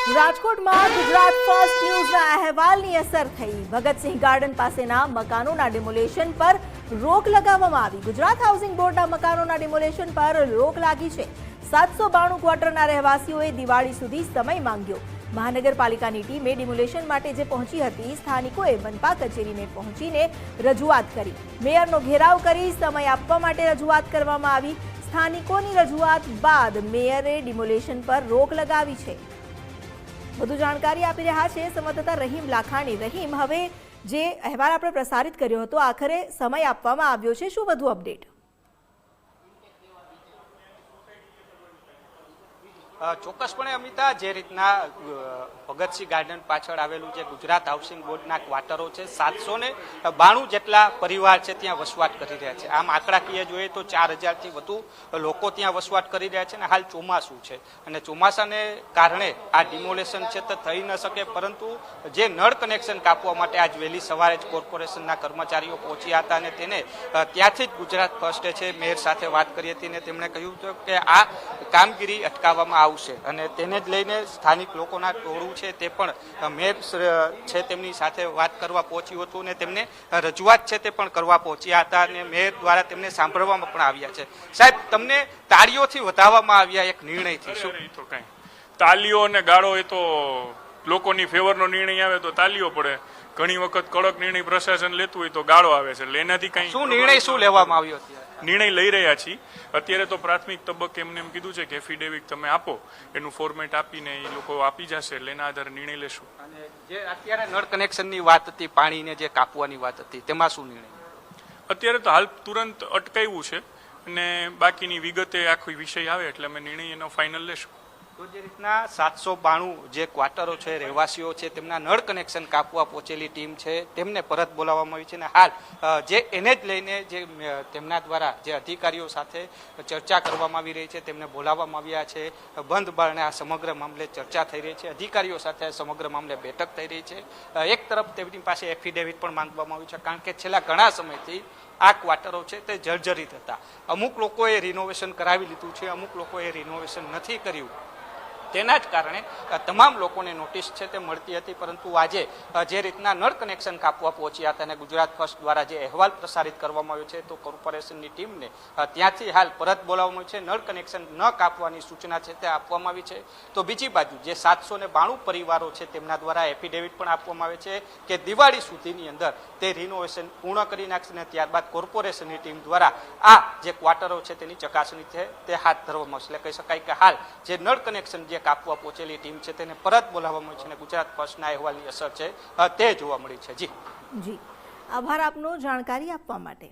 રાજકોટમાં ગુજરાત ફર્સ્ટ ન્યૂઝના અહેવાલની અસર થઈ. ભગતસિંહ ગાર્ડન પાસેના મકાનોના ડિમોલેશન પર રોક લગાવવામાં આવી. ગુજરાત હાઉસિંગ બોર્ડના મકાનોના ડિમોલેશન પર રોક લાગી છે. 792 ક્વાર્ટરના રહેવાસીઓએ દિવાળી સુધી સમય માંગ્યો. મહાનગરપાલિકાની ટીમે ડિમોલેશન માટે જે પહોંચી હતી, સ્થાનિકોએ મનપા કચેરીને પહોંચીને રજૂઆત કરી. મેયરનો ઘેરાવ કરી સમય આપવા માટે રજૂઆત કરવામાં આવી. સ્થાનિકોની રજૂઆત બાદ મેયરે ડિમોલેશન પર રોક લગાવી છે. વધુ જાણકારી આપી રહ્યા છે સંવાદદાતા રહીમ લાખાણી. રહીમ, હવે જે અહેવાલ આપણે પ્રસારિત કર્યો હતો, આખરે સમય આપવામાં આવ્યો છે, શું વધુ અપડેટ? ચોક્કસપણે અમિતા, જે રીતના ભગતસિંહ ગાર્ડન પાછળ આવેલું જે ગુજરાત હાઉસિંગ બોર્ડના ક્વાર્ટરો છે, 792 જેટલા પરિવાર છે ત્યાં વસવાટ કરી રહ્યા છે. આમ આંકડાકીય જોઈએ તો 4000થી વધુ લોકો ત્યાં વસવાટ કરી રહ્યા છે અને હાલ ચોમાસું છે અને ચોમાસાને કારણે આ ડિમોલેશન છે તે થઈ ન શકે, પરંતુ જે નળ કનેક્શન કાપવા માટે આજ વહેલી સવારે જ કોર્પોરેશનના કર્મચારીઓ પહોંચ્યા હતા અને તેને ત્યાંથી જ ગુજરાત ફર્સ્ટે છે મેયર સાથે વાત કરી હતી અને તેમણે કહ્યું હતું કે આ કામગીરી અટકાવવામાં આવશે અને તેને જ લઈને સ્થાનિક લોકોના ટોળું છે તે પણ મેયર છે તેમની સાથે વાત કરવા પહોંચ્યું હતું અને તેમને રજૂઆત છે તે પણ કરવા પહોંચ્યા હતા અને મેયર દ્વારા તેમને સાંભળવામાં પણ આવ્યા છે. સાહેબ, તમને તાળીઓથી વધાવવામાં આવ્યા એક નિર્ણયથી શું? તો કઈ તાલીઓ અને ગાળો એ તો લોકોની ફેવરનો નિર્ણય આવે તો તાલીઓ પડે. ઘણી વખત કડક નિર્ણય પ્રશાસન લેતું હોય તો ગાળો આવે છે. એટલે એનાથી કઈ શું નિર્ણય શું લેવામાં આવ્યો? નિર્ણય લઈ રહ્યા છીએ અત્યારે તો પ્રાથમિક તબક્કે એમને એમ કીધું છે કે એફિડેવિટ તમે આપો, એનું ફોર્મેટ આપીને એ લોકો આપી જશે એટલે એના આધારે નિર્ણય લેશું. અને જે અત્યારે નળ કનેક્શનની વાત હતી, પાણીને જે કાપવાની વાત હતી, તેમાં શું નિર્ણય? અત્યારે તો હાલ તુરંત અટકાવ્યું છે અને બાકીની વિગતે આખો વિષય આવે એટલે અમે નિર્ણય એનો ફાઇનલ લેશું. તો જે રીતના 792 જે ક્વાર્ટરો છે, રહેવાસીઓ છે, તેમના નળ કનેક્શન કાપવા પહોંચેલી ટીમ છે તેમને પરત બોલાવવામાં આવી છે અને હાલ જે એને જ લઈને જે તેમના દ્વારા જે અધિકારીઓ સાથે ચર્ચા કરવામાં આવી રહી છે તેમને બોલાવવામાં આવ્યા છે. બંધ બારણે આ સમગ્ર મામલે ચર્ચા થઈ રહી છે. અધિકારીઓ સાથે સમગ્ર મામલે બેઠક થઈ રહી છે. એક તરફ તેમની પાસે એફિડેવિટ પણ માંગવામાં આવ્યું છે, કારણ કે છેલ્લા ઘણા સમયથી આ ક્વાર્ટરો છે તે જર્જરિત હતા. અમુક લોકોએ રિનોવેશન કરાવી લીધું છે, અમુક લોકોએ રિનોવેશન નથી કર્યું. તેના જ કારણે તમામ લોકોને નોટિસ છે તે મળતી હતી, પરંતુ આજે જે રીતના નળ કનેક્શન કાપવા પહોંચ્યા હતા અને ગુજરાત ફર્સ્ટ દ્વારા જે અહેવાલ પ્રસારિત કરવામાં આવ્યો છે તો કોર્પોરેશનની ટીમને ત્યાંથી હાલ પરત બોલાવવામાં આવ્યું છે. નળ કનેક્શન ન કાપવાની સૂચના છે તે આપવામાં આવી છે. તો બીજી બાજુ જે 792 પરિવારો છે તેમના દ્વારા એફિડેવિટ પણ આપવામાં આવે છે કે દિવાળી સુધીની અંદર તે રિનોવેશન પૂર્ણ કરી નાખશે અને ત્યારબાદ કોર્પોરેશનની ટીમ દ્વારા આ જે ક્વાર્ટરો છે તેની ચકાસણી છે તે હાથ ધરવામાં આવશે. એટલે કહી શકાય કે હાલ જે નળ કનેક્શન જે કાપવા પહોંચેલી ટીમ છે તેને પરત બોલાવવામાં આવી છે અને ગુજરાત ફર્સ્ટના અહેવાલની અસર છે તે જોવા મળી છે. જી, આભાર આપનો જાણકારી આપવા માટે.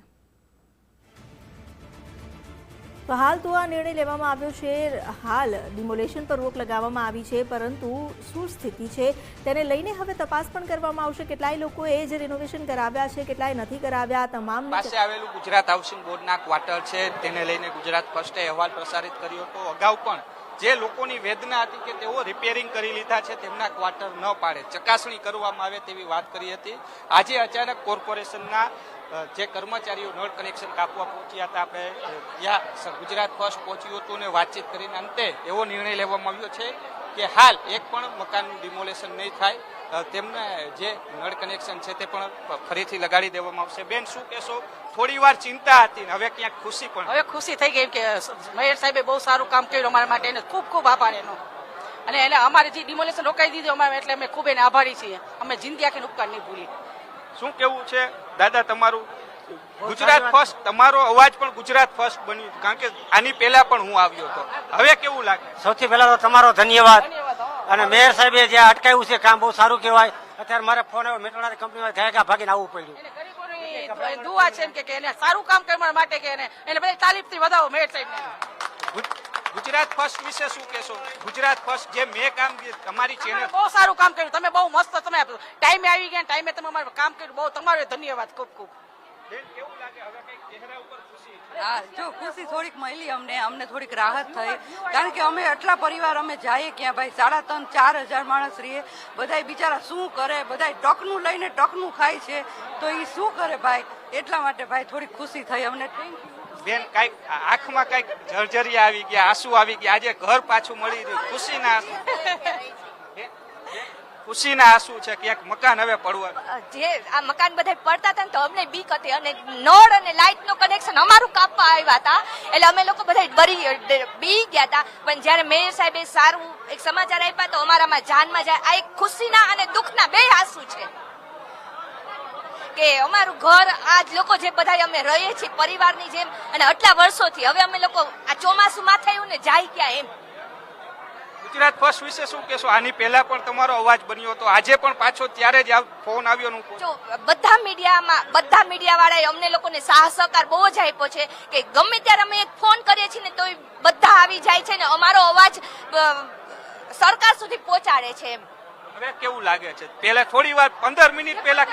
તો હાલ તો આ નિર્ણય લેવામાં આવ્યો છે. હાલ ડિમોલેશન પર રોક લગાવવામાં આવી છે, પરંતુ શું સ્થિતિ છે તેને લઈને હવે તપાસ પણ કરવામાં આવશે. કેટલાય લોકોએ જે રિનોવેશન કરાવ્યા છે, કેટલાય નથી કરાવ્યા, તમામ પાસે આવેલું ગુજરાત હાઉસિંગ બોર્ડના ક્વાર્ટર છે તેને લઈને ગુજરાત ફર્સ્ટે અહેવાલ પ્રસારિત કર્યો હતો. અગાઉ પણ જે લોકોની વેદના હતી કે તેઓ રિપેરિંગ કરી લીધા છે, તેમના ક્વાર્ટર ન પાડે, ચકાસણી કરવામાં આવે તેવી વાત કરી હતી. આજે અચાનક કોર્પોરેશનના જે કર્મચારીઓ નળ કનેક્શન કાપવા પહોંચ્યા હતા, આપણે ત્યાં ગુજરાત ફર્સ્ટ પહોંચ્યું હતું અને વાતચીત કરીને અંતે એવો નિર્ણય લેવામાં આવ્યો છે કે હાલ એક પણ મકાનનું ડિમોલેશન નહીં થાય. તેમને જે નળ કનેક્શન છે તે પણ ફરીથી લગાડી દેવામાં આવશે. બેન, શું કહેશો? થોડી વાર ચિંતા હતી, હવે ક્યાંક ખુશી પણ? હવે ખુશી થઈ ગઈ કે મેયર સાહેબે બહુ સારું કામ કર્યું અમારા માટે, એને ખૂબ ખૂબ આભાર એનો. અને એને અમારે જે ડિમોલેશન રોકાઈ દીધું અમારે, એટલે અમે ખૂબ એને આભારી છીએ. અમે જિંદગી આખી ઉપકાર નહીં ભૂલી. શું કેવું છે દાદા તમારું? ગુજરાત ફર્સ્ટ, તમારો અવાજ પણ ગુજરાત ફર્સ્ટ બન્યું, કારણ કે આની પહેલા પણ હું આવ્યો હતો. હવે કેવું લાગે? સૌથી પહેલા તો તમારો ધન્યવાદ. અને મેયર સાહેબે જે અટકાવ્યું છે કામ બહુ સારું કહેવાય. અત્યારે મારે ફોન આવ્યો, મેટ્રોના કંપનીમાં ગયા ભાગીને આવવું પડ્યું. દુઆ છે એમ કે એને સારું કામ કરવા માટે કે એને બધા તાલીમથી વધાવો મેયર સાહેબને. ગુજરાત ફર્સ્ટ વિશે શું કહેશો? ગુજરાત ફર્સ્ટ જે મેં કામ તમારી ચેનલ બહુ સારું કામ કર્યું. તમે બહુ મસ્ત, તમે ટાઈમે આવી ગયા, ટાઈમે તમે અમારું કામ કર્યું. બહુ તમારો ધન્યવાદ, ખૂબ ખૂબ. કેવું લાગે? હવે કઈ ચહેરા ઉપર ખુશી? હા, જો ખુશી થોડીક મળી અમને થોડીક રાહત થઈ, કારણ કે અમે આટલા પરિવાર અમે જઈએ ક્યાં ભાઈ, 3,500-4,000 માણસ રહીએ, બધા બિચારા શું કરે, બધા ટકનું લઈને ટકનું ખાય છે, તો એ શું કરે ભાઈ. એટલા માટે ભાઈ થોડીક ખુશી થઈ અમને. થેન્ક યુ બેન. કઈક આંખમાં કઈક જર્જરી આવી ગયા, આંસુ આવી ગયા, આજે ઘર પાછું મળી રહ્યું, ખુશીના ખુશીના આંસુ છે, ક્યાંક મકાન હવે પડવા જે આ મકાન બધા પડતા હતા ને તો અમને બીક હતી અને નળ અને લાઇટ નું કનેક્શન અમારું કાપવા આવ્યા હતા એટલે અમે લોકો બધા બી ગયા હતા. પણ જયારે મેયર સાહેબે સારું એક સમાચાર આપ્યા તો અમારામાં જાનમાં જાય. આ એક ખુશીના અને દુઃખના બે આંસુ છે કે અમારું ઘર આ લોકો જે બધા અમે રહીએ છીએ પરિવારની જેમ અને આટલા વર્ષોથી હવે અમે લોકો આ ચોમાસું માથે આવ્યું ને જાય ક્યાં એમ. ગુજરાત ફર્સ્ટ વિશે શું કહેશો? આની પહેલા પણ તમારો અવાજ બન્યો હતો, આજે પણ પાછો ત્યારે જ ફોન આવ્યો. જો બધા મીડિયા વાળાએ અમને લોકોને સાહ સહકાર બહુ જ આપ્યો છે કે ગમે ત્યારે અમે એક ફોન કરીએ છીએ ને તો બધા આવી જાય છે ને અમારો અવાજ સરકાર સુધી પહોંચાડે છે એમ. હવે કેવું લાગે છે? પહેલા થોડી વાર 15 મિનિટ પહેલા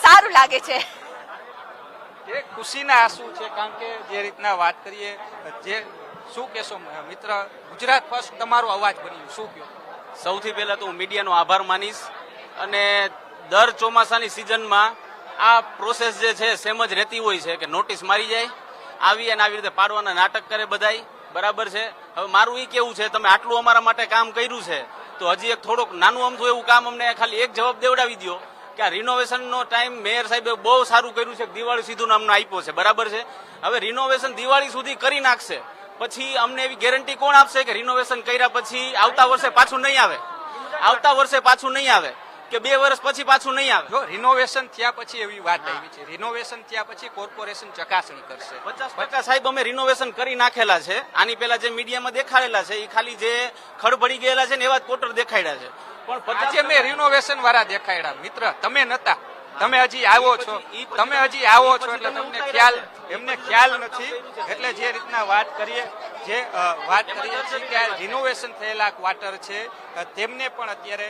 સારું લાગે છે. એ ખુશીના આંસુ છે, કારણ કે જે રીતના વાત કરીએ જે શું કહેશો મિત્ર? ગુજરાત ફર્સ્ટ તમારો અવાજ બન્યું, શું કહો? સૌથી પહેલા તો હું મીડિયાનો આભાર માનીશ અને દર ચોમાસાની સિઝનમાં આ પ્રોસેસ જે છે સેમ જ રહેતી હોય છે કે નોટિસ મારી જાય આવી અને આવી રીતે પાડવાના નાટક કરે બધાય, બરાબર છે. હવે મારું એ કેવું છે, તમે આટલું અમારા માટે કામ કર્યું છે તો હજી એક થોડુંક નાનું અમથું એવું કામ અમને ખાલી એક જવાબ દેવડાવી દો કે આ રિનોવેશનનો ટાઈમ મેયર સાહેબે બહુ સારું કર્યું છે, દિવાળી સીધું અમને આપ્યો છે, બરાબર છે. હવે રિનોવેશન દિવાળી સુધી કરી નાખશે પછી અમને એવી ગેરંટી કોણ આપશે કે રિનોવેશન કર્યા પછી આવતા વર્ષે પાછું નહીં આવે કે 2 વર્ષ પછી પાછું નહીં આવે? જો રિનોવેશન થયા પછી એવી વાત આવી છે, રિનોવેશન થયા પછી કોર્પોરેશન ચકાસણી કરશે. 50% સાહેબ અમે રિનોવેશન કરી નાખેલા છે. આની પહેલા જે મીડિયામાં દેખાડેલા છે એ ખાલી જે ખડબડી ગયેલા છે ને એવા જ કોટર દેખાડ્યા છે. પણ આજે મેં રિનોવેશન વાળા દેખાડ્યા. મિત્ર તમે નતા, તમે હજી આવો છો એટલે એમને ખ્યાલ નથી. એટલે જે રીતના વાત કરીએ છીએ કે રિનોવેશન થયેલા ક્વાર્ટર છે તેમને પણ અત્યારે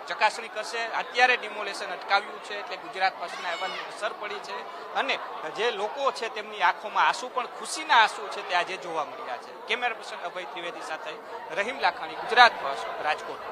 ચકાસણી કરશે. અત્યારે ડિમોલેશન અટકાવ્યું છે એટલે ગુજરાત ફર્સ્ટના અહેવાલની અસર પડી છે અને જે લોકો છે તેમની આંખોમાં આંસુ પણ ખુશીના આંસુ છે તે આજે જોવા મળ્યા છે. કેમેરા પર્સન અભય ત્રિવેદી સાથે રહીમ લાખાણી, ગુજરાત ફર્સ્ટ, રાજકોટ.